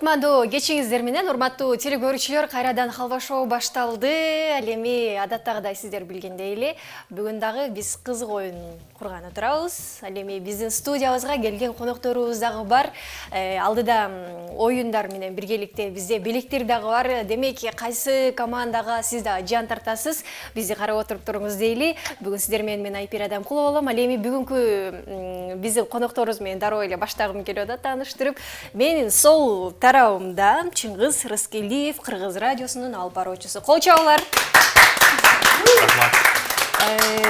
Кутмандуу кечиңиздер менен урматтуу телекөрүүчүлөр, кайрадан Халва шоу башталды. Ал эми адаттагыдай сиздер билгендей эле бүгүн дагы биз кызык оюн курган отурабыз. Ал эми биздин студиябызга келген конокторубуз дагы бар. Алдыда оюндар менен биргеликте бизде белектер дагы бар. Демек, кайсы командага сиз да жан тартасыз? Бизди карап отуруп туруңуз дейли. Бүгүн сиздер менен мен Айпир Адамкулова болом. Ал эми бүгүнкү биздин конокторубуз менен дароо эле баштагым келип атат, тааныштырып. Менин сол тарабымда Чыңгыз Рыскелдиев, Кыргыз радиосунун алып баруучусу. Кол чабуулар.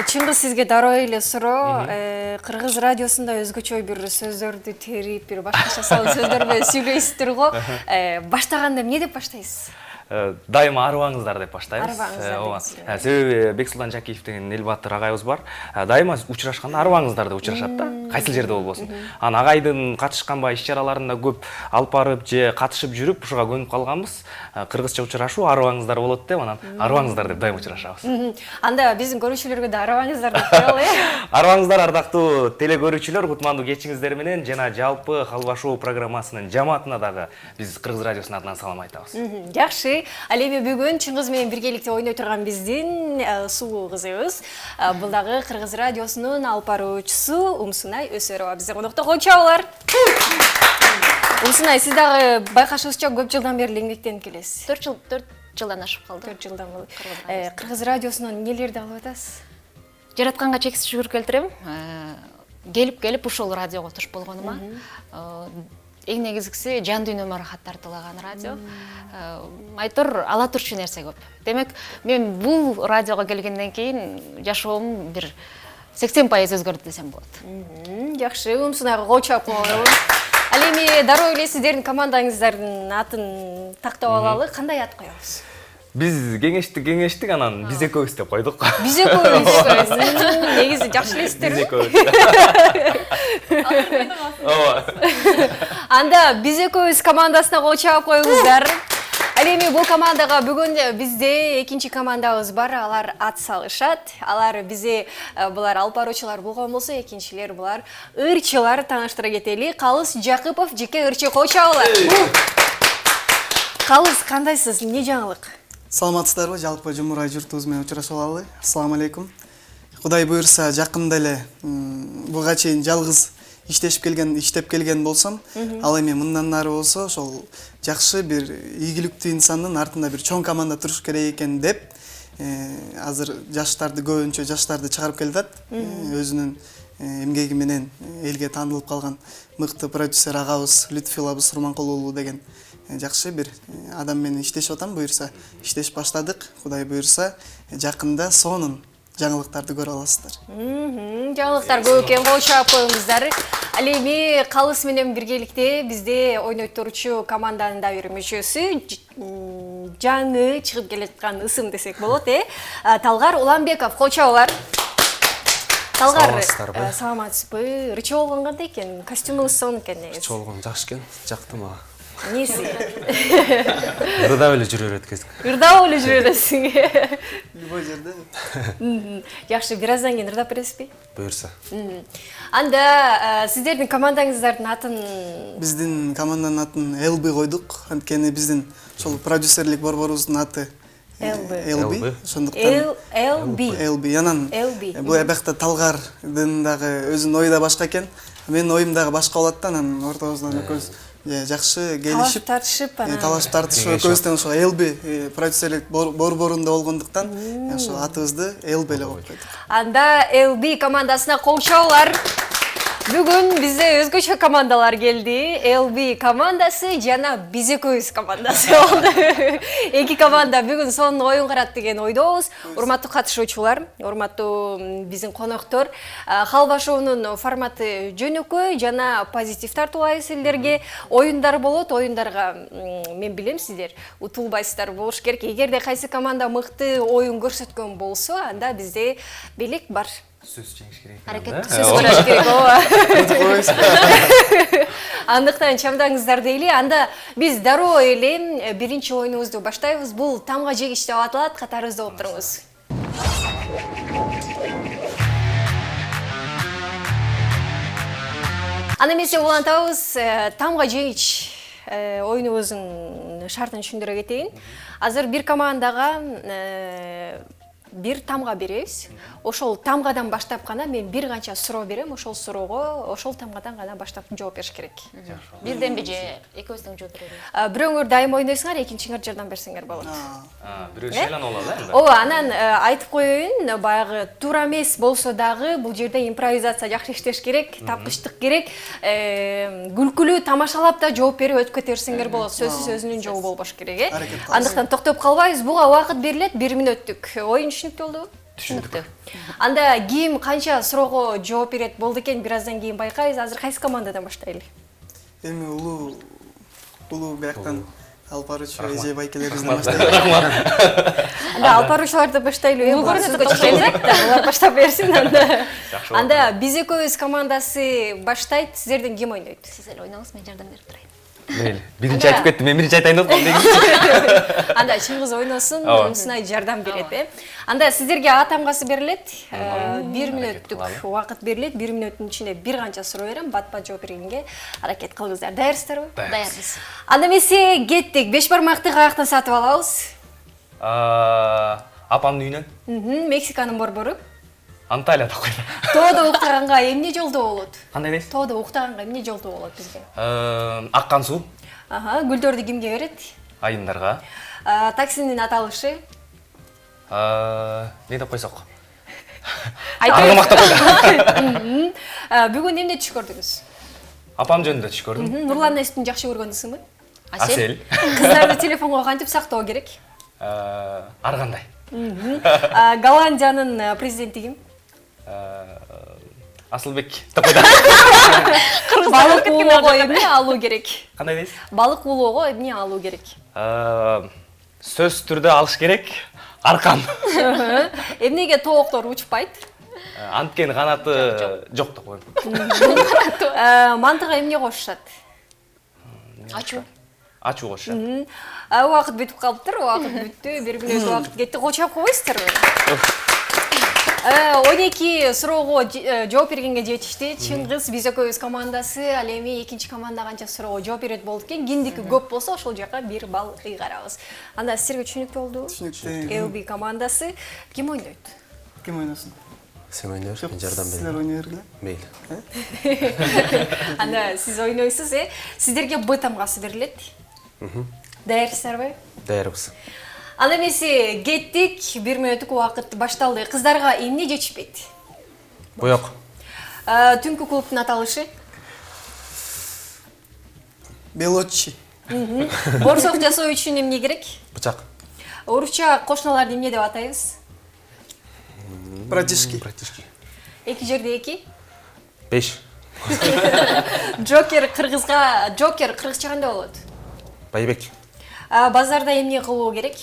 Чыңгыз, сизге дароо эле суроо. Кыргыз радиосунда өзгөчө бир сөздөрдү терип, бир башкача салып сөздөр менен сүйлөйсүздөр го. Баштаганда эмне деп баштайсыз? Дайыма арыбаңыздар деп баштайбыз. Арыбаңыздар. Себеби Бексултан Жакиев деген эл баатыр агайыбыз бар. Дайыма учурашканда арыбаңыздар деп учурашат да, кайсыл жерде болбосун. Анан агайдын катышканбай иш-чараларында көп алып барып же катышып жүрүп, ушуга көнүп калганбыз. Кыргызча учурашуу арыбаңыздар болот деп, анан арыбаңыздар деп дайыма учурашабыз. Анда биздин көрүүчүлөргө да арыбаңыздар деп коелу. Арыбаңыздар, ардактуу телекөрүүчүлөр, кутмандуу кечиңиздер менен жана жалпы Халва шоу программасынын жамаатына дагы биз Кыргыз радиосунун атынан салам айтабыз. Жакшы. Ал эми бүгүн Чыңгыз менен биргеликте ойной турган биздин сулуу кызыбыз. Бул дагы Кыргыз радиосунун алып баруучусу Умсунай Өсөрова биздин конокто. Кол чабуулар. Умсунай, сиз дагы байкашыбызча көп жылдан бери эмгектенип келесиз. 4 жылдан ашып калды. 4 жылдан болду. Кыргыз радиосунун эмнелерди алып атасыз? Жаратканга чексиз шүгүр келтирем. Келип ушул радиого туш болгонума. Эң негизгиси жан дүйнөмө рахат тартылаган радио. Айтор ала турчу нерсе көп. Демек, мен бул радиого келгенден кийин жашоом бир 80% өзгөрдү десем болот. Жакшы, Умсунайга кол чаап коелу. Ал эми дароо эле сиздердин командаңыздардын атын тактап алалы. Кандай ат коебуз? Биз кеңештик, анан биз экөөбүз деп койдук. Биз экөөбүз. Негизи жакшы элесиздер. Биз экөөбүз. Анда биз экөөбүз командасына кол чаап коюңуздар. Ал эми бул командага бүгүн бизде экинчи командабыз бар. Алар ат салышат. Алар бизде булар алып баруучулар болгон болсо, экинчилер булар ырчылар. Тааныштыра кетели. Калыс Жакыпов, Жеке ырчы, кол чабуулар. Калыс, кандайсыз? Эмне жаңылык? Саламатсыздарбы, жалпы жумурай журтубуз менен учурашып алалы. Ассаламу алейкум. Кудай буйрса, жакында эле буга чейин жалгыз иштеп келген болсом, ал эми мындан нары болсо, ошол жакшы бир ийгиликтүү инсандын артында бир чоң команда туруш керек экен деп, азыр жаштарды көбүнчө жаштарды чыгарып келатат. Өзүнүн эмгеги менен элге таанылып калган мыкты продюсер агабыз Лютфил Сурманкул уулу деген жакшы бир адам менен иштешип атам. Буйрса иштеш баштадык. Кудай буйрса, жакында сонун жаңылыктарды көрө аласыздар. Жаңылыктар көп экен, кол чаап коюңуздар. Ал эми Калыс менен биргеликте бизде ойной турчу команданын да бир мүчөсү, жаңы чыгып келаткан ысым десек болот, Талгар Уланбеков, кол чабуулар. Талгар, саламатсызбы? Ырчы болгон кандай экен? Костюмуңуз сонун экен негизи. Ырчы болгон жакшы экен, жакты мага. Неси? Ырдап эле жүрө берет экен. Ырдап эле жүрө бересиң. Любой жерде. Жакшы, бир аздан кийин ырдап бересизби? Буйрса. Анда сиздердин командаңыздардын атын? Биздин команданын атын LB койдук. Анткени биздин ошол продюсерлик борборубуздун аты LB. Ошондуктан LB. Анан бул абакта Талгардын дагы өзүнүн ою да башка экен. Менин оюм дагы башка болот да, анан ортобуздан экөөбүз жакшы келишип, талашып тартышып экөөбүздөн ошо LB продюсерлик борборунда болгондуктан ошо атыбызды LB эле коюп койдук. Анда LB командасына кол чабуулар. Бүгүн бизде өзгөчө командалар келди. LB командасы жана биз экөөбүз командасы болду. Эки команда бүгүн сонун оюн карат деген ойдобуз. Урматтуу катышуучулар, урматтуу биздин коноктор, Халва шоунун форматы жөнөкөй жана позитив тартуулайбыз силерге. Оюндар болот, оюндарга мен билем сиздер утулбайсыздар болуш керек. Эгерде кайсы команда мыкты оюн көрсөткөн болсо, анда бизде белек бар. Сөз жеңиш керек. Аракетти сөз көрөш керек, Андыктан чамдаңыздар дейли. Анда биз дароо эле биринчи оюнубузду баштайбыз. Бул тамга жегич деп аталат. Катарыбызда болуп туруңуз. Аны эмесе улантабыз, тамга жегич ойунубуздун шартын түшүндүрө кетейин. Азыр бир командага бир тамга беребиз. Ошол тамгадан баштап гана мен бир канча суроо берем. Ошол суроого ошол тамгадан гана баштап жооп бериш керек. Бирденби же экөөбүздөн жооп беребиз? Бирөөңөр дайым ойнойсуңар, экинчиңер жардам берсеңер болот. Бирөө шайлан болот энди. Ооба, анан айтып коеюн, баягы туура эмес болсо дагы бул жерде импровизация жакшы иштеш керек, таптыштык керек. Күлкүлүү тамашалап да жооп берип өтүп кете берсеңер болот. Сөзсүз өзүнүн жообу болбош керек, Андыктан токтоп калбайбыз. Буга убакыт берилет, 1 мүнөттүк. Oyun түшүнүктүү болдубу? Түшүнүктүү. Анда ким канча суроого жооп берет болду экен, бир аздан кийин байкайбыз. Азыр кайсы командадан баштайлы? Эми улуу бияктан алып баруучу эже байкелерибизден баштайлы. Анда алып баруучуларды баштайлы. Булар сөзгө чыкпайт да, булар баштап берсин анда. Анда биз экөөбүз командасы баштайт. Сиздерден ким ойнойт? Сиз эле ойноңуз, мен жардам берип турайын. Мейли. Биринчи айтып кеттим, мен биринчи айтайын деп атам. Анда Чыңгыз ойносун, Сынай жардам берет. Анда сиздерге А тамгасы берилет. 1 мүнөттүк убакыт берилет. 1 мүнөттүн ичинде бир канча суроо берем. Бат-бат жооп бергенге аракет кылыңыздар. Даярсыздарбы? Даярбыз. Анда эмесе кеттик. 5 бармакты каяктан сатып алабыз? Апамдын үйүнөн. Мексиканын борбору. Анталияда койду. Тоодо уктаганга эмне жолдоо болот? Кандай дейсиз? Тоодо уктаганга эмне жолдоо болот бизге? Аккан суу. Гүлдөрдү кимге берет? Айымдарга. Таксинин аталышы? Не деп койсок? Аргымакта койду. Бүгүн эмне түш көрдүңүз? Апам жөнүндө түш көрдүм. Нурлан Эстин жакшы көргөнсүңбү? Асел. Кыздарды телефонго кантип сактоо керек? Ар кандай. Голландиянын президенти ким? Асылбек деп койду. Балык уулоого эмне алуу керек? Кандай дейсиз? Балык уулоого эмне алуу керек? Сөз түрдө алыш керек. Аркан. Эмнеге тооктор учпайт? Анткени канаты жок деп коем. Мантыга эмне кошушат? Ачуу. Ачуу кошушат. Убакыт бүтүп калыптыр, убакыт бүттү, 1 мүнөт убакыт кетти. Кочоп койбойсуздарбы? 12 суроого жооп бергенге жетишти. Чыңгыз биз экөөбүз командасы, ал эми экинчи команда канча суроого жооп берет болду экен. Кимдики көп болсо ошол жака 1 балл ыйгарабыз. Анда сиздерге түшүнүктүү болдубу? Түшүнүктүү. LB командасы ким ойнойт? Ким ойносун? Сен ойнойсуз, мен жардам Силер берем. ойной бергиле. Мейли. Анда сиз ойнойсуз, Сиздерге Б тамгасы берилет. Даярсыздарбы? Даярбыз. Анда эмесе кеттик. 1 мүнөттүк убакыт башталды. Кыздарга эмне жетишпейт? Боёк. Түнкү клубтун аталышы? Белочи. Борсок жасоо үчүн эмне керек? Бычак. Урукча кошуналарды эмне деп атайбыз? Братишки. Братишки. Эки жерде 2. 5. Джокер кыргызча кандай болот? Байбек. Базарда эмне кылуу керек?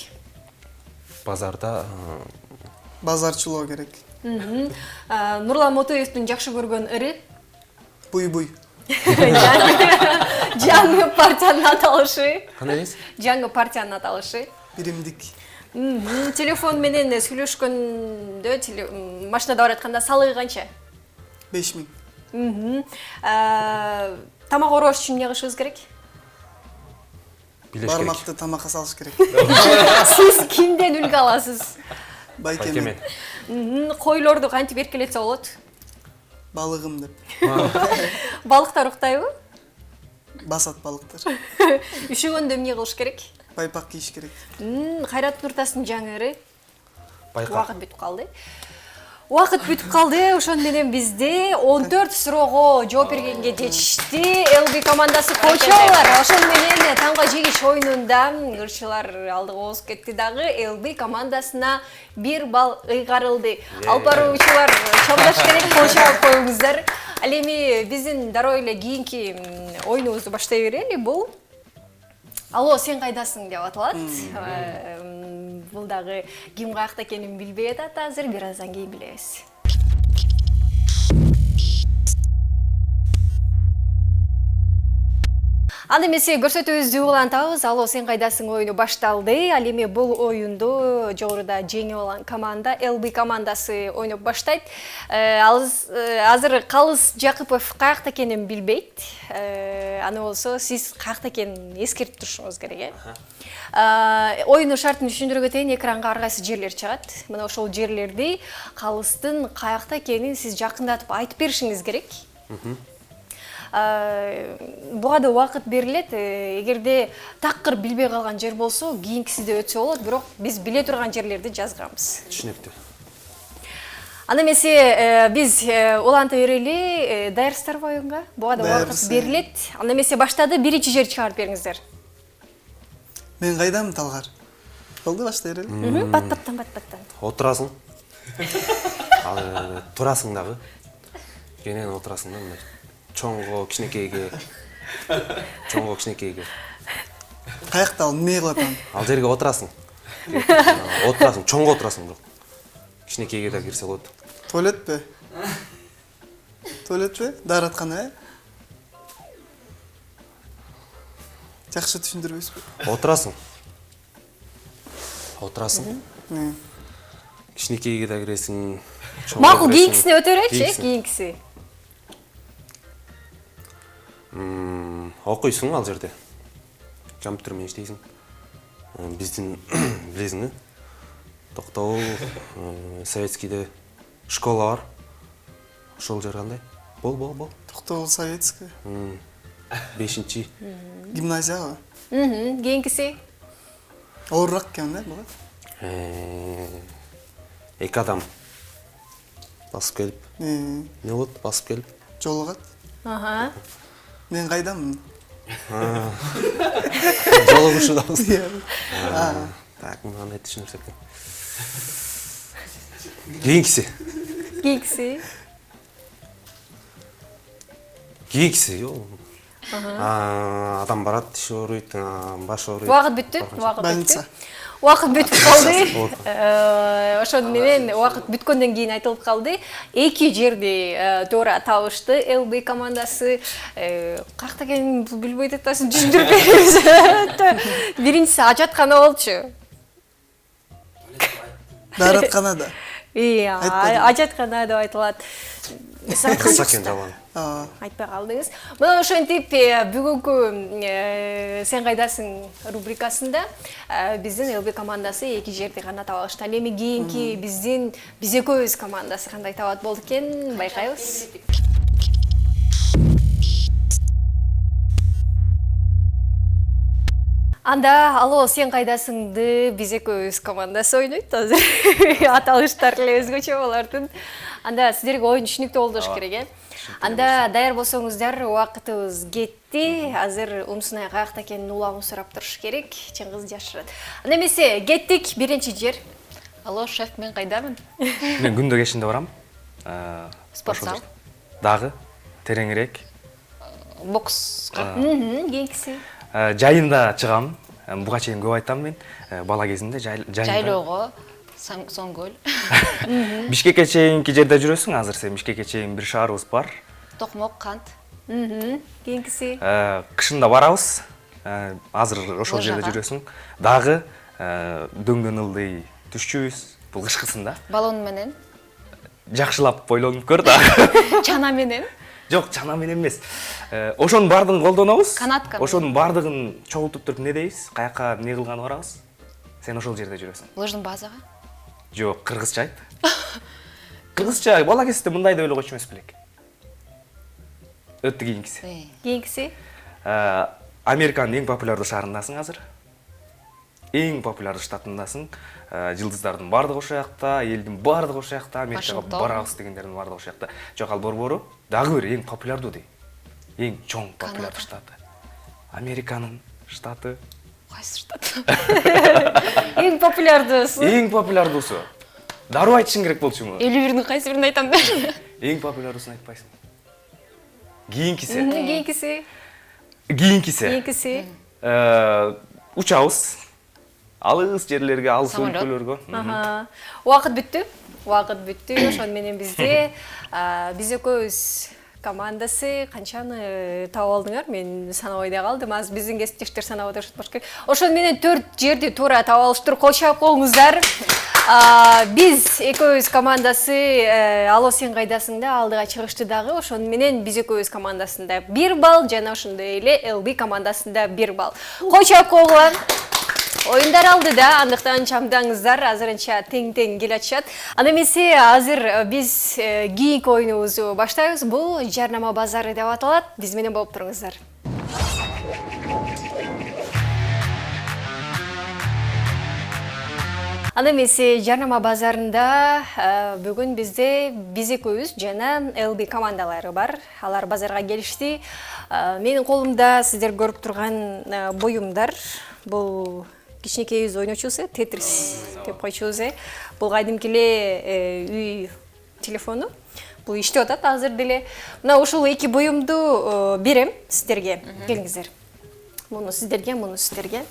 Базарда Базарчылоо керек. Нурлан Мотоевдин жакшы көргөн ыры? Буй-буй. Жаңы партиянын аталышы? кандай дейсиз? Жаңы партиянын аталышы? Биримдик. Телефон менен сүйлөшкөндө, машинада баратканда салыгы канча? 5000. Тамак орош үчүн эмне кылышыбыз керек? Билеш керек. Бармакты тамакка салыш керек. Сиз кимден үлгү аласыз? Байкемен. Койлорду кантип эркелетсе болот? Балыгым деп. Балыктар уктайбы? Басат балыктар. Үшөгөндө эмне кылыш керек? Байпак кийиш керек. Кайрат Нуртастын жаңы ыры? Байка. Убакыт бүтүп калды. Ошон менен бизде 14 суроого жооп бергенге жетишти. LB командасы кочолор. Ошон менен тамга жегиш оюнунда ырчылар алдыга озуп кетти дагы. LB командасына 1 балл ыйгарылды. Алып баруучулар чогулдаш керек, кочоп коюңуздар. Ал эми биздин дароо эле кийинки оюнубузду баштай берели. Бул Алло, сен кайдасың деп аталат. Бул дагы ким каякта экенин билбей атат азыр, бир аздан кийин билебиз. Анда эмесе көрсөтүүбүздү улантабыз. Алло, сен кайдасың оюну башталды. Ал эми бул оюнду жогоруда жеңип алган команда ЛБ командасы ойноп баштайт. Азыр Калыс Жакыпов каякта экенин билбейт. Аны болсо сиз каякта экенин эскертип турушуңуз керек, Оюну шартын түшүндүргөнгө чейин экранга ар кайсы жерлер чыгат. Мына ошол жерлерди Калыстын каякта экенин сиз жакындатып айтып беришиңиз керек. Буга да убакыт берилет. Эгерде такыр билбей калган жер болсо, кийинкисиде өтсө болот, бирок биз биле турган жерлерди жазганбыз. Түшүнүктүү. Анда эмесе биз уланта берели, даярсыздарбы оюнга? Буга да убакыт берилет. Анда эмесе баштады, биринчи жер чыгарып бериңиздер. Мен кайдамын, Талгар? Болду, баштай берели. Бат-баттан. Отурасың. Ал турасың дагы. Кенен отурасың да мына чоңго кичинекейге. Каякта ал эмне кылат аны? Ал жерге отурасың. Отурасың, чоңго отурасың бирок. Кичинекейге да кирсе болот. Туалетпи? Даараткана, Жакшы түшүндүрбөйсүзбү? Отурасың. Кичинекейге да киресиң. Макул, кийинкисине өтө беречи, кийинкиси. Окуйсуң ал жерде. Компьютер менен иштейсиң. Биздин билесиң, Токтогул, Советскийде школа бар. Ошол жер кандай? Бол. Токтогул Советский. 5-чи. Гимназияга. Кийинкиси. Оорураак экен да буга. Эки адам басып келип. Не болот? Басып келип. Жолугат. Мен кайдамын? Жолугушудабыз. Так, мындай түшүнүрсөк. Кийинкиси. Адам барат, тиши ооруйт, баш ооруйт. Убакыт бүттү. Больница. Убакыт бүтүп калды. Ошону менен убакыт бүткөндөн кийин айтылып калды. Эки жерди туура табышты ЛБ командасы. Каякта экенин билбей атасын түшүндүрүп беребиз. Биринчиси ажаткана болчу. Дааратканада. Ажаткана деп айтылат. Кыса экен жалган. Айтпай калдыңыз. Мына ошентип бүгүнкү сен кайдасың рубрикасында биздин ЛБ командасы эки жерди гана таба алышты. Ал эми кийинки биздин биз экөөбүз командасы кандай табат болду экен, байкайбыз. Анда алло, сен кайдасыңды биз экөөбүз командасы ойнойт азыр. Аталыштар эле өзгөчө болардын. Анда сиздерге оюн түшүнүктүү болуш керек, Анда даяр болсоңуздар, убакытыбыз кетти. Азыр Умсунай каякта экенин улагын сурап туруш керек. Чыңгыз жашырат. Анда эмесе кеттик, биринчи жер. Алло, шеф, мен кайдамын? Мен күндө кешинде барам. Спортзал. Дагы тереңирээк. Бокска. Кийинкиси. Жайында чыгам. Буга чейин көп айтам мен. Бала кезинде жайында. Жайлоого, Соңгөл. Бишкекке чейинки жерде жүрөсүң, азыр сен Бишкекке чейин бир шаарыбыз бар. Токмок, Кант. Кийинкиси. Кышында барабыз. Азыр ошол жерде жүрөсүң. Дагы дөңдөн ылдый түшчүбүз. Бул кышкысында. Баллон менен. Жакшылап ойлонуп көр дагы. Чана менен. Жок, чана менен эмес. Ошонун бардыгын колдонобуз. Канатка. Ошонун бардыгын чогултуп туруп эмне дейбиз? Каяка эмне кылганы барабыз? Сен ошол жерде жүрөсүң. Лыжный базага. Жок, кыргызча айт. Кыргызча бала кезде мындай деп ойлогочу эмес белек. Өттү кийинкиси. Американын эң популярдуу шаарындасың азыр. Эң популярдуу штатындасың. Жылдыздардын бардыгы ошол жакта, элдин бардыгы ошол жакта, Америкага барабыз дегендердин бардыгы ошол жакта. Жок, ал борбору дагы бир эң популярдуу дей. Эң чоң популярдуу штаты. Американын штаты. Кайсы штат? Эң популярдуусу. Эң популярдуусу. Дароо айтышың керек болчуму? 51-дин кайсы бирин айтам да? Эң популярдуусын айтпайсың. Кийинкиси. Кийинкиси. Учабыз. Алыс жерлерге, алыс өлкөлөргө. Убакыт бүттү. Ошону менен бизде биз экөөбүз командасы канчаны таап алдыңар? Мен санабай да калдым. Азыр биздин кесиптештер санап отурушат болуш керек. Ошону менен 4 жерди туура таап алыштыр. Кол чаап коюңуздар. Биз экөөбүз командасы Алло сен кайдасың да алдыга чыгышты дагы. Ошону менен биз экөөбүз командасында 1 балл, жана ошондой эле LB командасында 1 балл. Кол чаап койгула. Оюндар алды да, андыктан чамдаңыздар азырынча тең-тең келе атышат. Анда эмесе азыр биз кийинки оюнубузду баштайбыз. Бул жарнама базары деп аталат. Биз менен болуп туруңуздар. Анда эмесе жарнама базарында бүгүн бизде биз экөөбүз жана LB командалары бар. Алар базарга келишти. Менин колумда сиздер көрүп турган буюмдар. Бул кичинекейбиз ойночубуз, Тетрис деп койчубуз. Бул кайдымки эле үй телефону. Бул иштеп атат азыр деле. Мына ушул эки буюмду берем сиздерге. Келиңиздер. Муну сиздерге, муну сиздерге.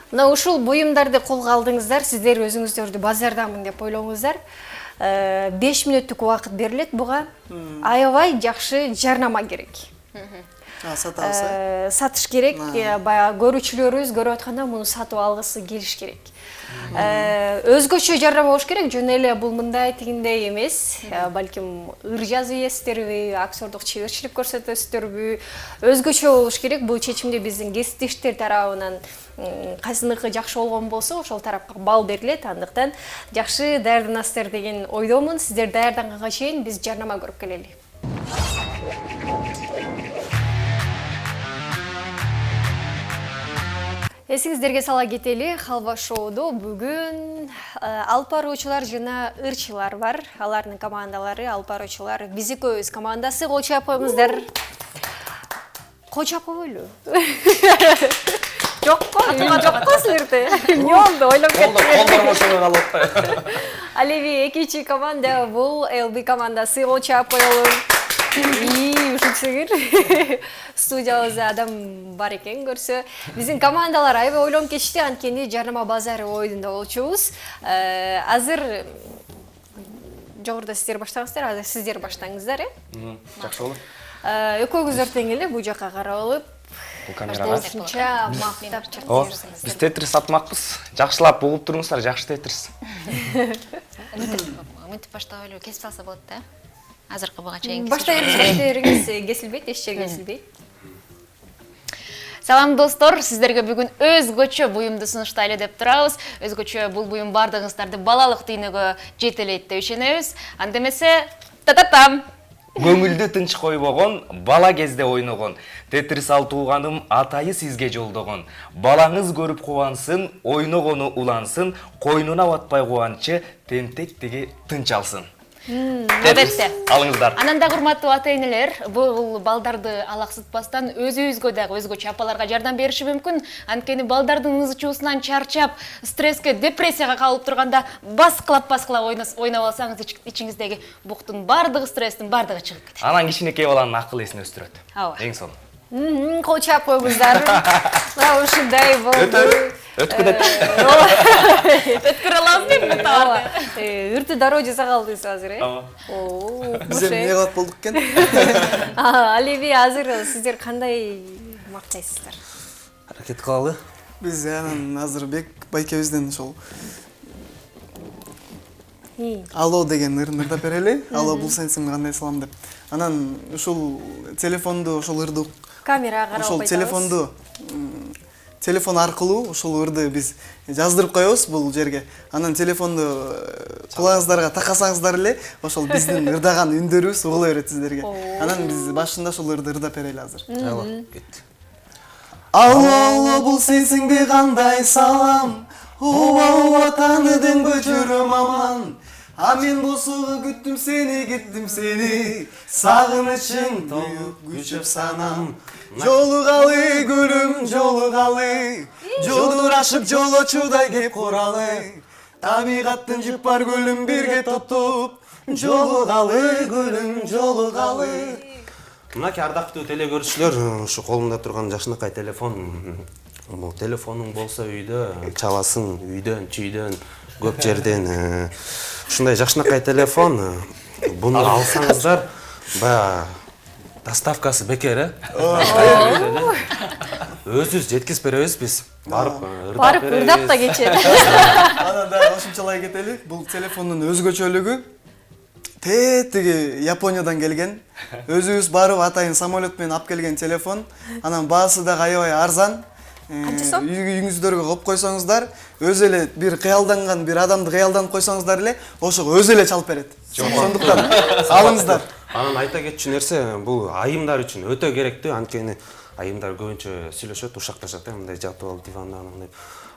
Мына ушул буюмдарды колго алдыңыздар, сиздер өзүңүздөрдү базардамын деп ойлоңуздар. 5 мүнөттүк убакыт берилет буга. Аябай жакшы жарнама керек. Сатыш керек, баягы көрүүчүлөрүбүз көрүп атканда муну сатып алгысы келиш керек. Өзгөчө жарнама болуш керек, жөн эле бул мындай тигиндей эмес. Балким ыр жазып ийесиздерби, актердук чеберчилик көрсөтөсүздөрбү, өзгөчө болуш керек. Бул чечимди биздин кесиптештер тарабынан кайсыныкы жакшы болгон болсо, ошол тарапка балл берилет. Андыктан жакшы даярданасыздар деген ойдомун. Сиздер даярданганга чейин биз жарнама көрүп келели. Эсиңиздерге сала кетели, Халва шоуду бүгүн алып баруучулар жана ырчылар бар. Алардын командалары, алып баруучулар биз экөөбүз командасы. Кол чаап коюңуздар. Кол чаап койбойлу. Жокко, жокко силерде. Эмне болду? Ойлоп кеттим. Алеви экинчи команда бул LB командасы. Кол чаап коелу. Ушунчугир студиябызда адам бар экен көрсө. Биздин командалар аябай ойлонуп кетишти, анткени жарнама базары оюнунда болчубуз. Азыр жогоруда сиздер баштаңыздар, азыр сиздер баштаңыздар, Жакшы болот. Экөөңүздөр тең эле бул жака карап алып, Бул камерага ушунча мактап чыртыңыз. Биз Тетрис сатмакпыз. Жакшылап угуп туруңуздар, жакшы Тетрис. Мынтип баштап кесип салса болот да. Азыркы буга чейин Баштайбыз, кесилбейт, эч жер кесилбейт. Салам достор, сиздерге бүгүн өзгөчө буюмду сунуштайлы деп турабыз. Өзгөчө бул буюм бардыгыңыздарды балалык дүйнөгө жетелейт деп ишенебиз. Анда эмесе тататам. Көңүлдү тынч койбогон, бала кезде ойногон. Тетрис ал тууганым атайы сизге жолдогон. Балаңыз көрүп кубансын, ойногону улансын, койнуна батпай кубанчы, тентектиги тынч алсын. Албетте. Алыңыздар. Анан дагы урматтуу ата-энелер, бул балдарды алаксытпастан өзүбүзгө дагы өзгөчө апаларга жардам бериши мүмкүн. Анткени балдардын ызычуусунан чарчап, стресске, депрессияга калып турганда баскылап ойноп алсаңыз, ичиңиздеги буктун бардыгы, стресстин бардыгы чыгып кетет. Анан кичинекей баланын акыл эсин өстүрөт. Ооба. Эң сонун. Кол чаап койуңуздар. Мына ушундай болду. Өткүдөт. Өткөрө аласызбы товарды? Үртү дароо жаса калдыңыз азыр, Биз эмне кылат болдук экен? Алеви, азыр сиздер кандай мактайсыздар? Аракет кылалы. Биз анан азыр Бек байкебизден ошол Алло деген ырын ырдап берели. Алло, бул сенсиңби, кандай салам деп. Анан ушул телефонду, ошол ырды Камерага карап ошол телефон аркылуу ушул ырды биз жаздырып коебуз бул жерге. Анан телефонду кулагыңыздарга такасаңыздар эле, ошол биздин ырдаган үндөрүбүз угула берет сиздерге. Анан биз башында ошол ырды ырдап берели азыр. Ала, кет. Алло, алло, бул сенсиңби, кандай салам? Ооба, таныдыңбы, жүрөм аман. А мен босого күттүм сени, сагынычың тоюп күчөп санам. Жолугалы гүлүм, жолугалы, жолдурашып жолочудай кеп куралы. Табигаттын жыпар гүлүм бирге топтоп, жолугалы гүлүм, жолугалы. Мынакей ардактуу теле көрүүчүлөр, ушу колумда турган жакшынакай телефон. Бул телефонуң болсо үйдө чаласың, үйдөн, чүйдөн, көп жерден. Ушундай жакшынакай телефон. Буну алсаңыздар, баягы доставкасы бекер, өзүбүз жеткизип беребиз биз. Барып ырдап да кечет. Анан да кошумчалай кетели. Бул телефондун өзгөчөлүгү тетиги Япониядан келген. Өзүбүз барып атайын самолет менен алып келген телефон. Анан баасы да аябай арзан. Канча сом? Үйүңүздөргө коюп койсоңуздар, өзү эле бир кыялданган бир адамды кыялданып койсоңуздар эле, ошого өзү эле чалып берет. Сондуктан алыңыздар. Анан айта кетчү нерсе, бул айымдар үчүн өтө керектүү, анткени айымдар көбүнчө сүйлөшөт, ушакташат, мындай жатып алып диванда мындай.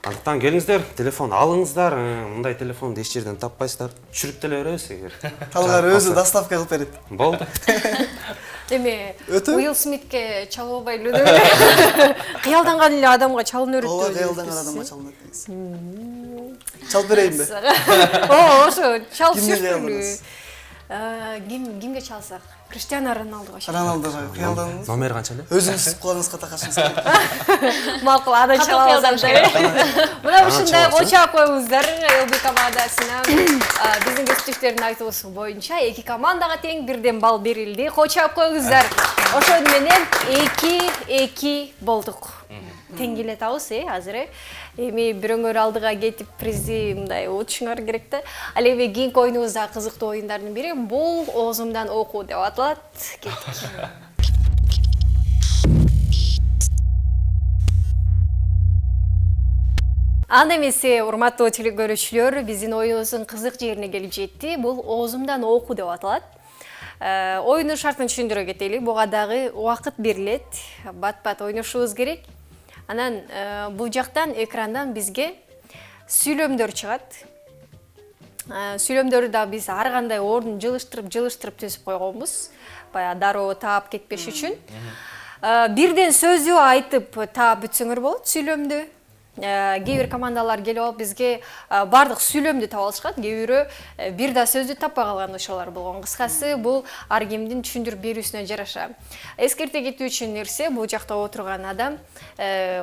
Андыктан келиңиздер, телефон алыңыздар, мындай телефонду эч жерден таппайсыздар, түшүрүп деле беребиз эгер. Калгары өзү доставка кылып берет. Болду. Эми Өтө? Уилл Смитке чалып албайлы деп. Кыялданган эле адамга чалын Ооба, өрөттү. кыялданган адамга чалынат негиз. Чалып берейинби? Ошо чалып Кимге сүртүлүү. кыялданасыз? Кимге чалсак? Криштиано Роналдуга чалсак. Роналдого кыялдандыңыз? Номер канча эле? Өзүңүз кулаңызга такашыңыз керек. Макул, ада чала алсам. Мына ушундай кочоп коюңуздар ЛБ командасына. Биздин көзөтүштөрдүн айтуусу боюнча эки командага тең бирден балл берилди. Кочоп коюңуздар. Ошон менен 2-2 болдук. Тең келатабыз, азыр. Эми бирөөңөр алдыга кетип призди мындай утушуңар керек да. Ал эми кийинки оюнубуз да кызыктуу оюндардын бири. Бул оозумдан окуу деп аталат. Кеттик. Анда эмесе, урматтуу телекөрүүчүлөр, биздин оюнубуздун кызык жерине келип жетти. Бул оозумдан окуу деп аталат. Оюндун шартын түшүндүрө кетели. Буга дагы убакыт берилет. Бат-бат ойношубуз керек. Анан бул жактан экрандан бизге сүйлөмдөр чыгат. Сүйлөмдөрдү да биз ар кандай ордун жылыштырып түзүп койгонбуз. Баягы дароо таап кетпеш үчүн. Бирден сөзү айтып таап бүтсөңөр болот сүйлөмдү. Кээ бир командалар келип алып бизге бардык сүйлөмдү таап алышкан, кээ бирөө бир да сөздү таппай калган ошолор болгон. Кыскасы бул ар кимдин түшүндүрүп берүүсүнө жараша. Эскерте кетүү үчүн нерсе, бул жакта отурган адам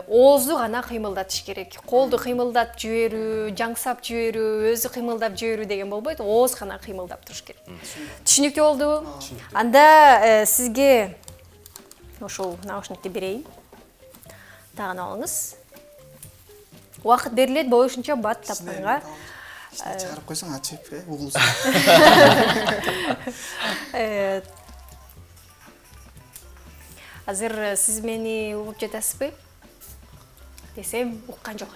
оозду гана кыймылдатыш керек. Колду кыймылдап жиберүү, жаңсап жиберүү, өзү кыймылдап жиберүү деген болбойт, ооз гана кыймылдап туруш керек. Түшүнүктүү болдубу? Анда сизге ошол наушникти берейин. Тагын алыңыз. Убакыт берилет, болушунча бат тапканга. Чыгарып койсоң ачып, угулсун. Азыр сиз мени угуп жатасызбы? Десем, уккан жок,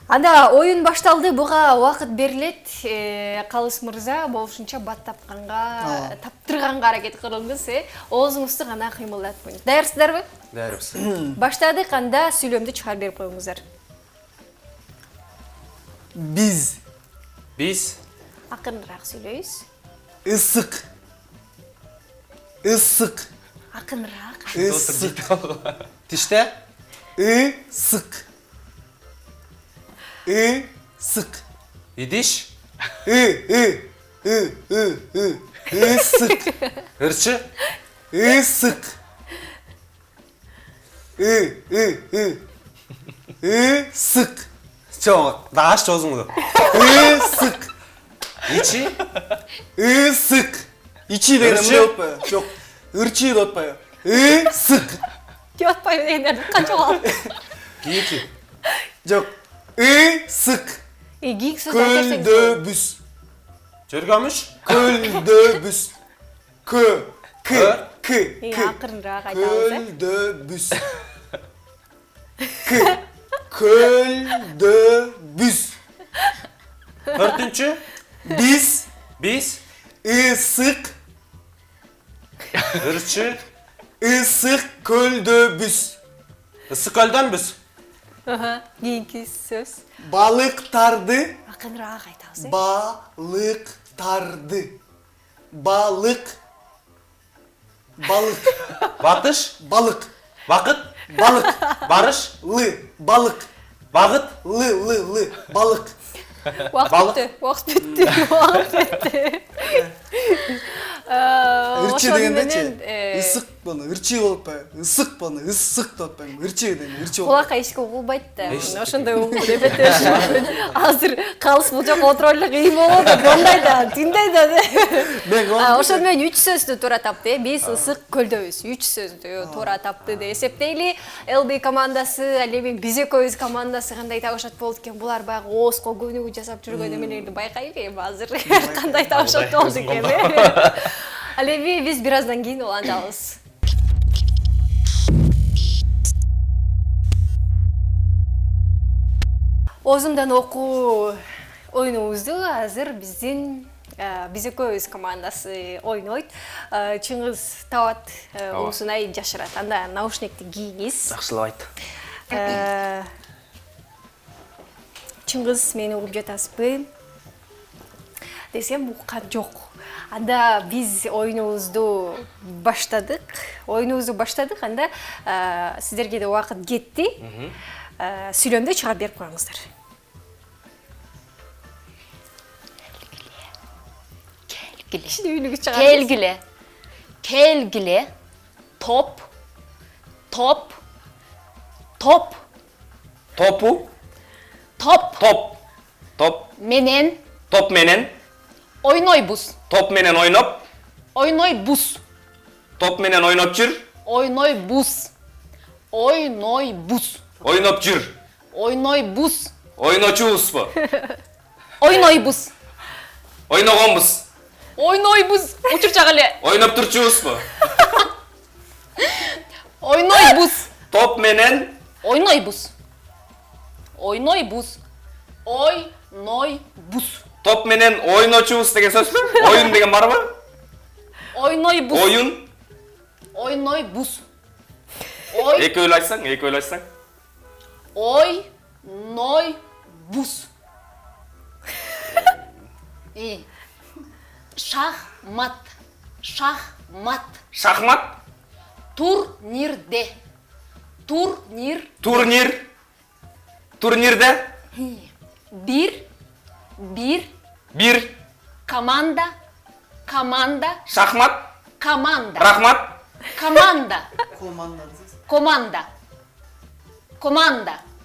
Анда оюн башталды, буга убакыт берилет. Калыс мырза болушунча бат тапканга, таптырганга аракет кылыңыз, оозуңузду гана кыймылдатып коюңуз. Даярсыздарбы? Даярбыз. Баштадык, анда сүйлөмдү чыгарып берип коюңуздар. Биз Акыныраак сүйлөйбүз. ысык. Ысык. Акыныраак. Ысык. Тиште? Ысык. Ысык. Идиш? Ысык. Ырчы? Ысык. Ысык. Чоң, дагаш чозуңду. Ысык. Ичи? Ысык. Ичи деген Ырчы? эмне болуп? Жок. Ырчы деп атпайбы? Ысык. Деп атпайбы дегендерди канча болот? Кийинки? Жок. Ысык. Кийинки сөз айтерсеңиз. Көлдөбүз. Жөргөмүш? Көлдөбүз. К. Акырыныраак айтабыз, Көлдөбүз. Көлдөбүз. Төртүнчү? Биз Биз? ысык. Ырчы? Ысык көлдөбүз. Ысык көлдөнбүз? Кийинки сөз. Балыктарды. Акыныраак айтабыз, Балыктарды. Балык. Батыш? Балык. Бакыт? Балык. Барыш? Балык. Багыт? Балык. Убакыт бүтү. ырчы ошону дегендечи менен, ысык бону ырчы болуп атпайбы, ысык бону ысык деп атпайбы, ырчы деген ырчы болуп. кулакка эч ким угулбайт да. Ошондой угуп деп эптеш. Азыр калыс бул жака отуруп эле кыйын болот деп ондай да, тиндей да. Ошону менен 3 сөздү туура тапты. Биз ысык көлдөбүз. 3 сөздү туура тапты деп эсептейли. LB командасы, ал эми биз экөөбүз командасы кандай табышат болду экен. Булар баягы ооска көнүгүү жасап жүргөн эмелерди байкайбы эми азыр кандай табышат болду экен. Ал эми биз бир аздан кийин улантабыз. Озумдан окуу оюнубузду азыр биздин биз экөөбүз командасы ойнойт. Чыңгыз табат, Улусунай жашырат. Анда наушникти кийиңиз. Жакшылап айт. Чыңгыз мени угуп жатасызбы? Десем уккан жок. Анда биз оюнубузду баштадык. Анда сиздерге да убакыт кетти. Сүйлөмдү чыгап берип коюңуздар. Келгиле. Топ. Топу. Топ. Менен. Топ менен. Ойнойбуз. Топ менен ойноп. Ойнойбуз. Топ менен ойноп жүр. Ойнойбуз. Ойноп жүр. Ойнойбуз. Ойночубузбу? Ойнойбуз. Ойногонбуз. Ойнойбуз. Учурчак эле. Ойноп турчубузбу? Ойнойбуз. Топ менен Ойнойбуз. топ менен ойночубуз деген сөзбү? Оюн деген барбы? Ойнойбуз. Оюн. Ойнойбуз. Эки ойлойсаң. Ойнойбуз. Шахмат. Шахмат. Турнирде. Турнирде. Бир. Команда. Шахмат. Команда. Рахмат. Команда.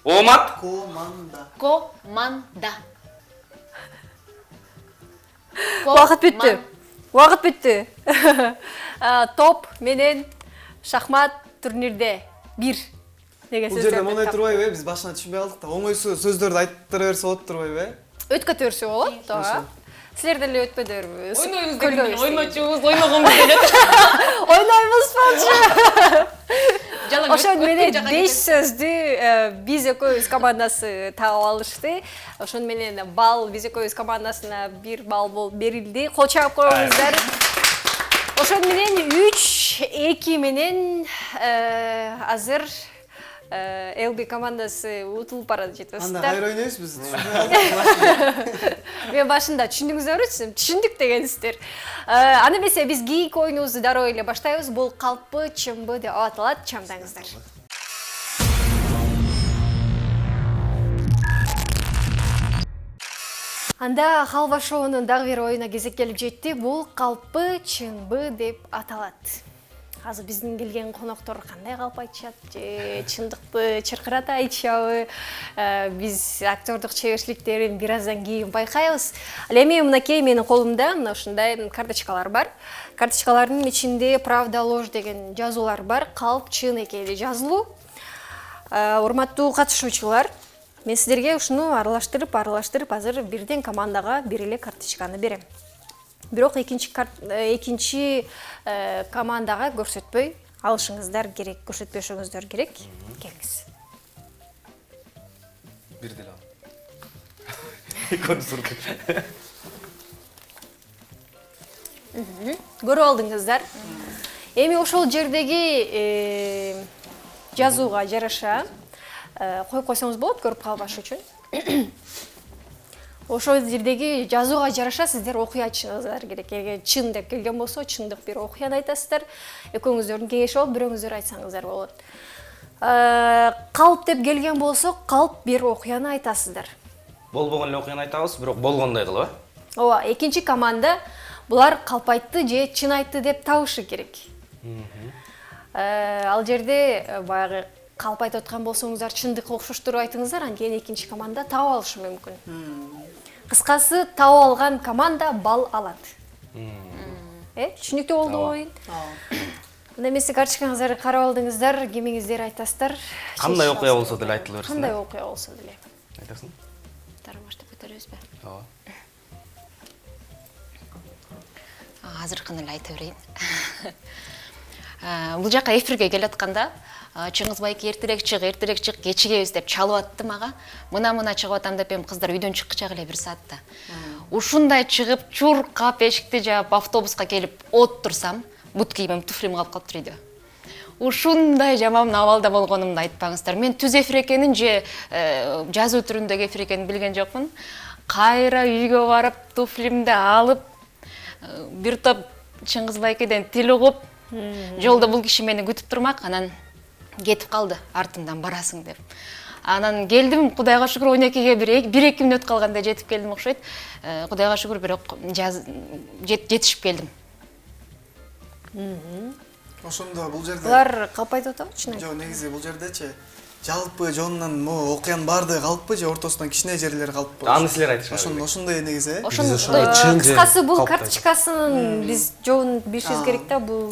Омат. Команда. Убакыт бүттү. Топ менен шахмат турнирде бир деген Бул жерде сөздөрдү моной тап. турбайбы? Биз башынан түшүнбөй калдык да. Оңой сөздөрдү айттыра берсе болот турбайбы? Өткөтө берсе болот, туура. Силер деле өтпөдөрбү? Ойнойбуз деген ойночубуз, ойногонбуз деп. Ойнойбуз болчу. Жалаң Ошон менен 5 сөздү биз экөөбүз командасы таап алышты. Ошон менен балл биз экөөбүз командасына 1 балл болуп берилди. Кол чаап коюңуздар. Ошон менен 3-2 менен азыр LB командасы утулуп барат Анда жетесиздер. кайра ойнойбуз биз. Мен башында түшүндүңүздөрбү, түшүндүк дегенсиздер. Аны эмесе биз кийинки оюнубузду дароо эле баштайбыз. Бул калппы, чымбы деп аталат. Чамдаңыздар. Анда Халва шоунун дагы бир оюна кезек келип жетти. Бул калппы, чымбы деп аталат. Азыр биздин келген коноктор кандай калп айтышат же чындыкты чыркырата айтышабы? Биз актердук чеберчиликтерин бир аздан кийин байкайбыз. Ал эми мынакей менин колумда мына ушундай карточкалар бар. Карточкалардын ичинде правда ложь деген жазуулар бар. Калп, чын экени жазылуу. Урматтуу катышуучулар, мен сиздерге ушуну аралаштырып азыр бирден командага бир эле карточканы берем. Бирок экинчи командага көрсөтпөй алышыңыздар керек, көрсөтпөшүңүздөр керек. Келиңиз. Бир деле ал. Экөөнү сурду. Көрүп алдыңыздар. Эми ошол жердеги жазууга жараша коюп койсоңуз болот, көрүп калбаш үчүн. Ошол жердеги жазууга жараша сиздер окуя айтышыңыздар керек. Эгер чын деп келген болсо, чындык бир окуяны айтасыздар. Экөөңүздөрдүн кеңеши болуп, бирөөңүздөр айтсаңыздар болот. Калп деп келген болсо, калп бир окуяны айтасыздар. Болбогон эле окуяны айтабыз, бирок болгондой кылып, Ооба, экинчи команда булар калп айтты же чын айтты деп табышы керек. Ал жерде баягы калп айтып аткан болсоңуздар чындыкка окшоштуруп айтыңыздар, анан кийин экинчи команда таап алышы мүмкүн. Кыскасы таап алган команда балл алат. Түшүнүктүү болдубу оюн? Мына эмесе карточкаңыздарды карап алдыңыздар, кимиңиздер айтасыздар. Кандай окуя болсо деле айтыла берсин. Кандай окуя болсо деле. Айтасың? Тары баштап кетербизби? Ооба. Азыркыны эле айта берейин. Бул жака эфирге келатканда Чыңгыз байке эртерээк чык, кечигебиз деп чалып атты мага. Мына чыгып атам деп эми кыздар үйдөн чыккычак эле 1 саатта. Ушундай чыгып, чуркап эшикти жаап автобуска келип отурсам, бут кийимим, туфлим калып калыптыр үйдө. Ушундай жаман абалда болгонумду айтпаңыздар. Мен түз эфир экенин же жазуу түрүндөгү эфир экенин билген жокмун. Кайра үйгө барып, туфлимди алып, бир топ Чыңгыз байкеден тил угуп, жолдо бул киши мени күтүп турмак, анан кетип калды, артымдан барасың деп. Анан келдим, Кудайга шүгүр 12ге 1-2 мүнөт калганда жетип келдим окшойт. Кудайга шүгүр бирок жетишип келдим. Ошондо бул жерде Булар калп айтып атабы, чын айтып? жок, негизи бул жердечи жалпы жонунан могу окуянын баардыгы калппы же ортосунан кичине жерлери калппы? Аны силер айтышыңар. Ошондой негизи. Кыскасы бул карточкасын биз жоон билишибиз керек да, бул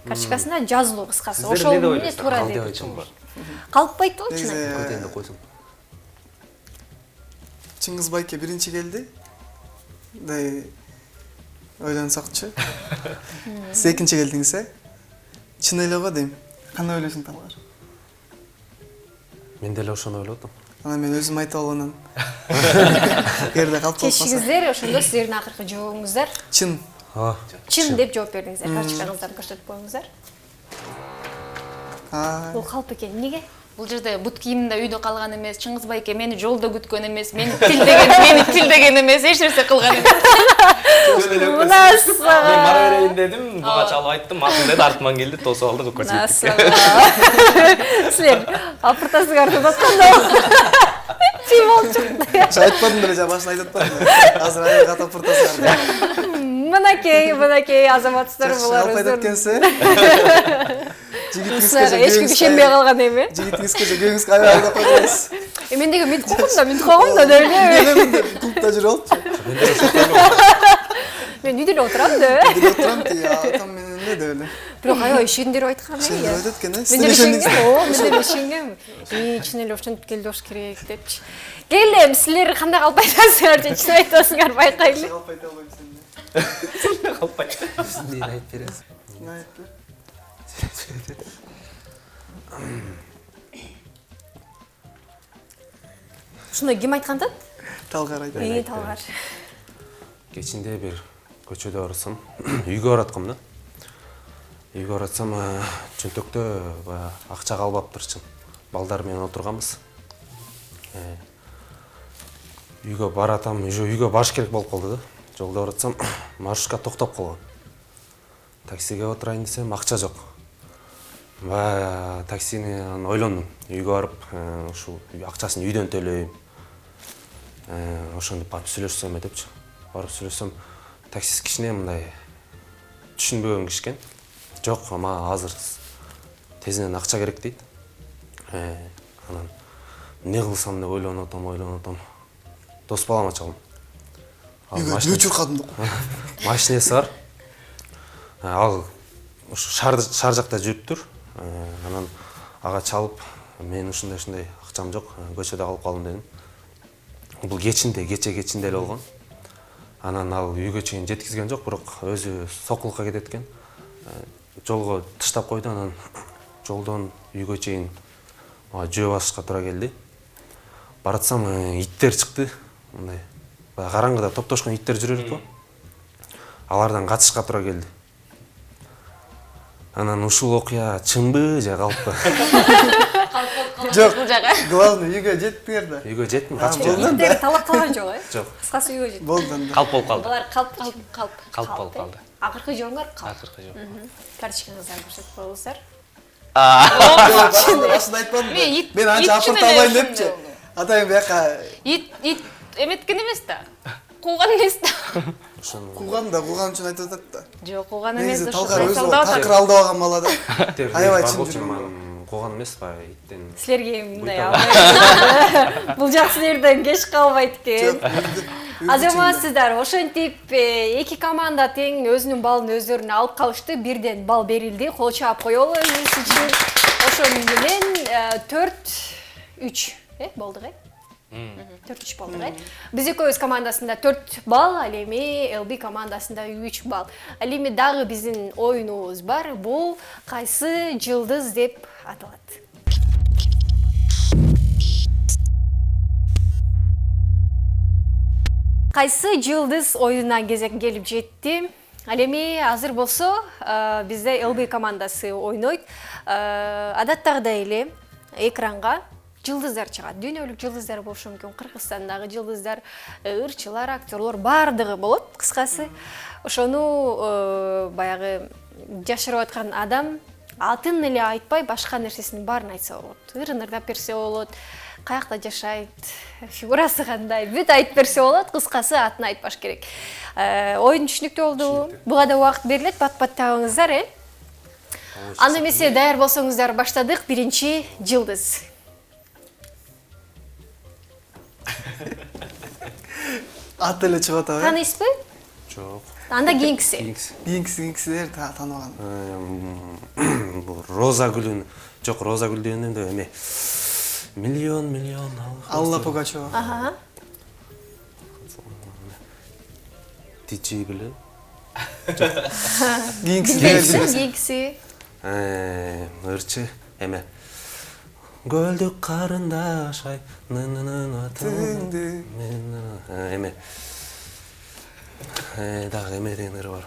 карточкасында жазылуу кыскасы. Ошол эмне туура деп. Калппайт-го чын айтып. Чыңгыз байке биринчи келди. Мындай ойлонсокчу. Сиз экинчи келдиңиз, Чын эле го дейм. Кандай ойлойсуң Талгар? Мен деле ошону ойлодум. Анан мен өзүм айтып алганан. Жерде калып калса. Кечигиздер, ошондо сиздердин акыркы жообуңуздар Чын. чын деп жооп бердиңиздер. Карточкаңыздарды көрсөтүп коюңуздар. Бул калп экен. Эмнеге? Бул жерде бут кийимимде үйдө калган эмес, Чыңгыз байке мени жолдо күткөн эмес, мени тилдеген эмес, эч нерсе кылган эмес. Мунаса. Мен бара берейин дедим, буга чалып айттым, атын деди, артыман келди, тосуп алды, көрсөттүк. Силер апыртасыңар деп атканда. Чын болуп чыкты. Айтпадым деле, башында айтып атпадым. Азыр аяк атып пыртасыңар. Мынакей азаматсыздар булар. Алпайт эткенсе. Эч ким ишенбей калган эми. Жигитиңизге же күйөөңүзгө аябай алдап койдуңуз. Мен деги мынтип койгом да деп эле. Клубда жүрүп алчу. Мен үйдө эле отурам да. Үйдө отурам тиги, атам менен эле деп эле. Бирок аябай ишендирип айткан Ишендирип айтат экен, Мен деле ишенгем. Чын эле ошентип келди болуш керек депчи. Келем, силер кандай калп айтасыңар же чын айтасыңар байкайлы. Калп айта албайм сени. Калпай. Сиздин айтып бересиз. Айтты. Ушуну ким айткан да? Талгар айтты. Талгар. Кечинде бир көчөдө барсам, үйгө бараткам да. Үйгө баратсам, чөнтөктө акча калбаптырчы. Балдар менен отурганбыз. Үйгө баратам, үйгө барыш керек болуп калды да. Жолдо баратсам, маршрутка токтоп калган. Таксиге отурайын десем, акча жок. Таксини ойлондум. Үйгө барып, ушул акчасын үйдөн төлөйм. Ошондо барып сүйлөшсөм депчи. Барып сүйлөшсөм, таксист кичине мындай түшүнбөгөн киши экен. Жок, мага азыр тезинен акча керек дейт. Анан эмне кылсам деп ойлонуп атам. Дос балама чалдым. Үйгө чуркадым. Машинеси бар. Ал ушу шаар жакта жүрүптүр. Анан ага чалып, мен ушундай акчам жок, көчөдө калып калдым дедим. Бул кечинде эле болгон. Анан ал үйгө чейин жеткизген жок, бирок өзү сокулукка кетет экен. Жолго таштап койду, анан жолдон үйгө чейин жөө басышка туура келди. Баратсам, иттер чыкты. Мындай караңгыда топтошкон иттер жүрөт го. Алардан качышка туура келди. Анан ушул окуя чынбы же калппы? Жок, главный үйгө жетпиңер да. Үйгө жеттим, качып келдим. Иттер талап калган жок, Жок. Кыскасы үйгө жетти. Болду анда. Калп болуп калды. Булар калп Болуп калды. Акыркы жооңор калп. Акыркы жоо. Карточкаңыздарды көрсөтүп коюңуздар. Башында айтпадым. Мен анча апырта албайм депчи. Атайын бияка. Ит эметкен эмес да. Кууган эмес да. ошону кууган үчүн айтып атат да. Жок, кууган эмес, Негизи ошо Талгар өзү салдап атат. такыр алдап алган бала да. Аябай чын жүргөн. кууган эмес баягы иттен Силерге мындай албай. Бул жак силерден кеч калбайт экен. Азаматсыздар, ошентип эки команда тең өзүнүн балын өздөрүнө алып калышты. Бирден бал берилди. Кол чаап коелу өзүбүз үчүн. Ошон менен 4-3 болдук 4-3 болдук Биз экөөбүз командасында 4 балл, ал эми ЛБ командасында 3 балл. Ал эми дагы биздин оюнубуз бар. Бул кайсы жылдыз деп аталат. Кайсы жылдыз оюнуна кезек келип жетти. Ал эми азыр болсо бизде ЛБ командасы ойнойт. Адаттагыдай эле экранга жылдыздар чыгат. Дүйнөлүк жылдыздар болушу мүмкүн. Кыргызстандагы жылдыздар, ырчылар, актерлор бардыгы болот, кыскасы. Ошону баягы жашырып аткан адам атын эле айтпай, башка нерсесин баарын айтса болот. Ырын-ырдап берсе болот. Каякта жашайт, фигурасы кандай, бүт айтып берсе болот. Кыскасы атын айтпаш керек. Оюн түшүнүктүү болду. Буга да убакыт берилет, бат-баттабыңыздар, Анда эмесе даяр болсоңуздар баштадык. Биринчи жылдыз. Ат эле чыгып атабы. Таанайсызбы? жок. Анда кийинкиси. Кийинкисидер тааныбаган. Бул роза гүлүн, жок, роза гүл дегенден да эме миллион Алла Пугачева. Ага. тичи гүлү. Кийинкиси. Ырчы эме көлдүк карындаш ай атыңды эме дагы эме деген ыры бар.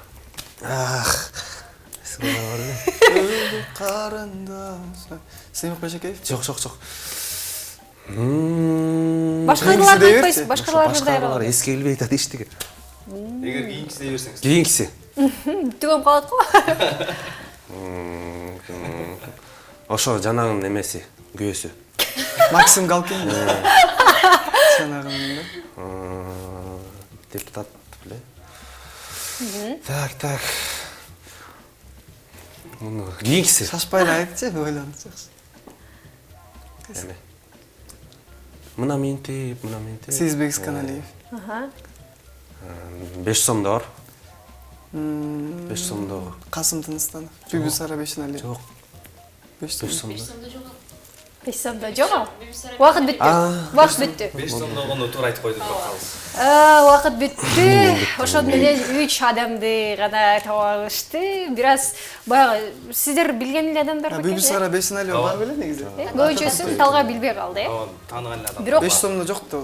Көлдүк карындаш. Семик Башакеев? Жок. Башка ырларды айтпайсыз, башкаларды Башкалар эске келбей атат эчтеге. Эгер кийинкиси дей берсеңиз. Кийинкиси. түгөм калат го. Ошо жанагынын эмеси, күйөөсү. Максим Галкин. Жанагынын да. Депутат беле. Так. Муну кийинкиси. Шашпай эле айтчы, ойлонуп жакшы. Эме. Мына менти. Сезбек Сканалиев. Ага. 5 сомдо бар. 5 сомдо. Касым Тыныстанов. Бүбү Сара Бешеналиев. Жок, 5 сомдо. 5 сомдо жок. Убакыт бүттү. 5 сомдо болгондо туура айтып койду деп калдыңыз. Убакыт бүттү. Ошон менен 3 адамды гана таба алышты. Бир аз баягы сиздер билген эле адамдар Бүбү Сара Бешеналиев бар беле негизи? Көбүнчөсү Талга билбей калды, Тааныган эле адам. Бирок 5 сомдо жок да.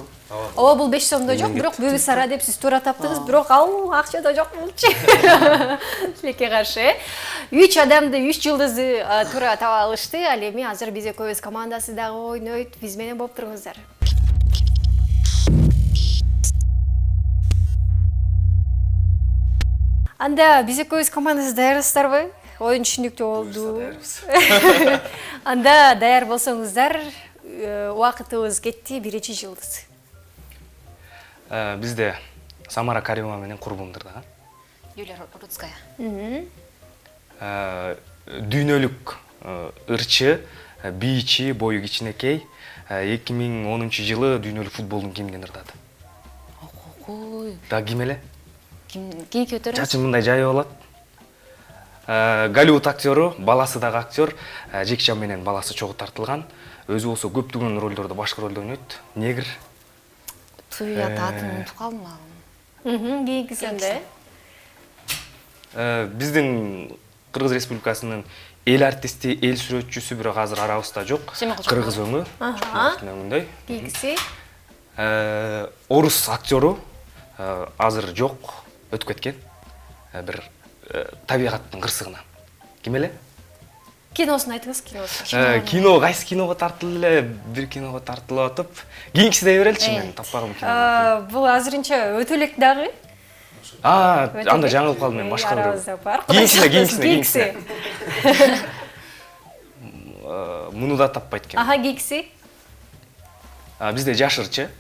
ооба бул 5 сомдо жок, бирок Бүбү Сара деп сиз туура таптыңыз, бирок ал акчада жок болчу. Тилекке каршы. 3 адамды, 3 жылдызды туура таба алышты. Ал эми азыр биз экөөбүз командасы дагы ойнойт. Биз менен болуп туруңуздар. Анда биз экөөбүз командасы даярсыздарбы? Оюн түшүнүктүү болду. Анда даяр болсоңуздар, убакытыбыз кетти. Биринчи жылдыз. Бизде Самара Каримова менен курбумдур да. Юлия Рудская. Дүйнөлүк ырчы, бийчи, бою кичинекей. 2010-жылы дүйнөлүк футболдун киминден ырдады. Ой, Да ким эле? кийинки өтөрөбүз. Чачы мындай жайы болот. Голливуд актеру, баласы дагы актер, Жекчан менен баласы чогуу тартылган. Өзү болсо көптөгөн ролдордо, башкы ролдо ойнойт. Негр. Туят атын унутуп калдым ал. Кийинкисинде. Биздин Кыргыз Республикасынын эл артисти, эл сүрөтчүсү бирок азыр арабызда жок. Кыргыз өңү. Өңүндөй. Кийинкиси. Орус актеру азыр жок, өтүп кеткен. Бир табигаттын кырсыгына. Ким эле? Киносун айтыңыз, киносун. Кино, кайсы киного тартылды эле? Бир киного тартылып атып, кийинкиси дей береличи, мен таппагым кино. Бул азырынча өтө элек дагы. Анда жаңылып калдым мен, башка бирөө. Кийинкисине. Муну да таппайт экен. Кийинкиси. Бизде жашырчы.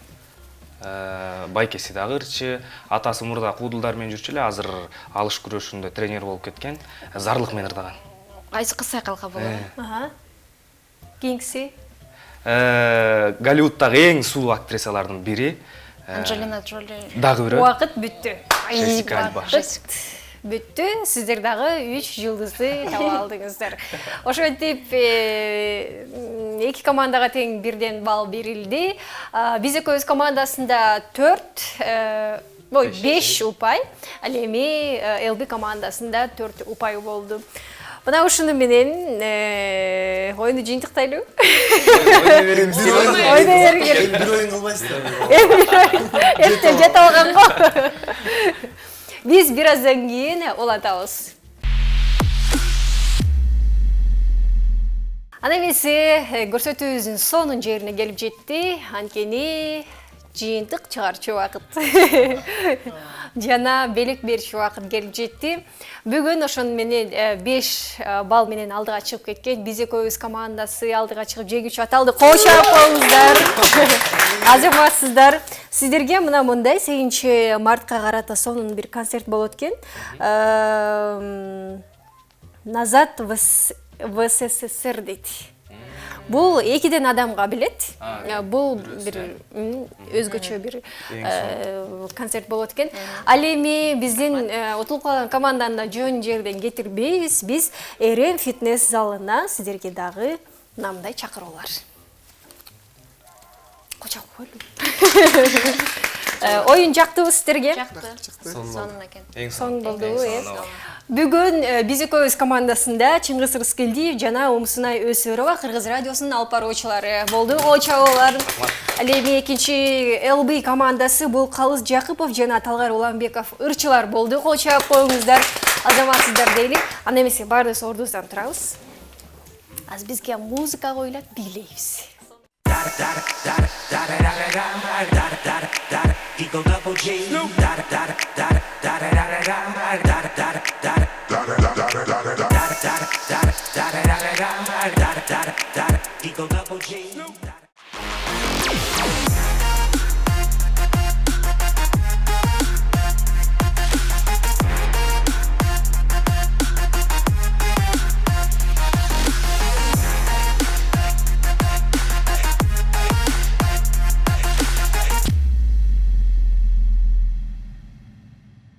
байкеси дагы ырчы, атасы мурда куудулдар менен жүрчү эле, азыр алыш күрөшүндө тренер болуп кеткен, зарлык менен ырдаган. Кайсы кыз сайкалга болот? Ага. Кийинкиси Голливудтагы эң сулуу актрисалардын бири. Анджелина Джоли. Дагы бирөө. убакыт бүттү. Джессика Альба. Бүттү. Сиздер дагы 3 жылдызды таба алдыңыздар. Ошентип эки командага тең бирден балл берилди. Биз экөөбүз командасында 5 упай, ал эми ЛБ командасында 4 упай болду. Мына ушуну менен оюнду жыйынтыктайлы. Бир оюн кылбайсыздар. Эртең жете алганго. Биз бир аздан кийин улантабыз. Ана эмесе көрсөтүүбүздүн сонун жерине келип жетти. Анткени жыйынтык чыгарчу убакыт. Жана белек берчү убакыт келип жетти. Бүгүн ошон менен 5 балл менен алдыга чыгып кеткен биз экөөбүз командасы алдыга чыгып жеңүүчү аталды. Кошоп коюңуздар. Азаматсыздар. Сиздерге мына мындай 8-мартка карата сонун бир концерт болот экен. Назад в СССР дейт. Бул экиден адамга билет. Бул бир өзгөчө бир концерт болот экен. Ал эми биздин утулуп калган команданы жөн жерден кетирбейбиз. Биз Эрен фитнес залына сиздерге дагы мындай чакыроолор. Кочок койлу. Оюн жактыбы сиздерге? Жакты. Сонун экен. Соң болду, Бүгүн биз экөөбүз командасында Чыңгыз Рыскелдиев жана Умсунай Өсөрова Кыргыз радиосунун алып баруучулары болду. Очоолор. Ал эми экинчи ЛБ командасы бул Калыс Жакыпов жана Талгар Уланбеков ырчылар болду. Кочоп коюңуздар, азаматсыздар дейли. Аны эмесе баардыгыбыз ордубуздан турабыз. Аз бизге музыка коюлат, бийлейбиз. Eagle Double G.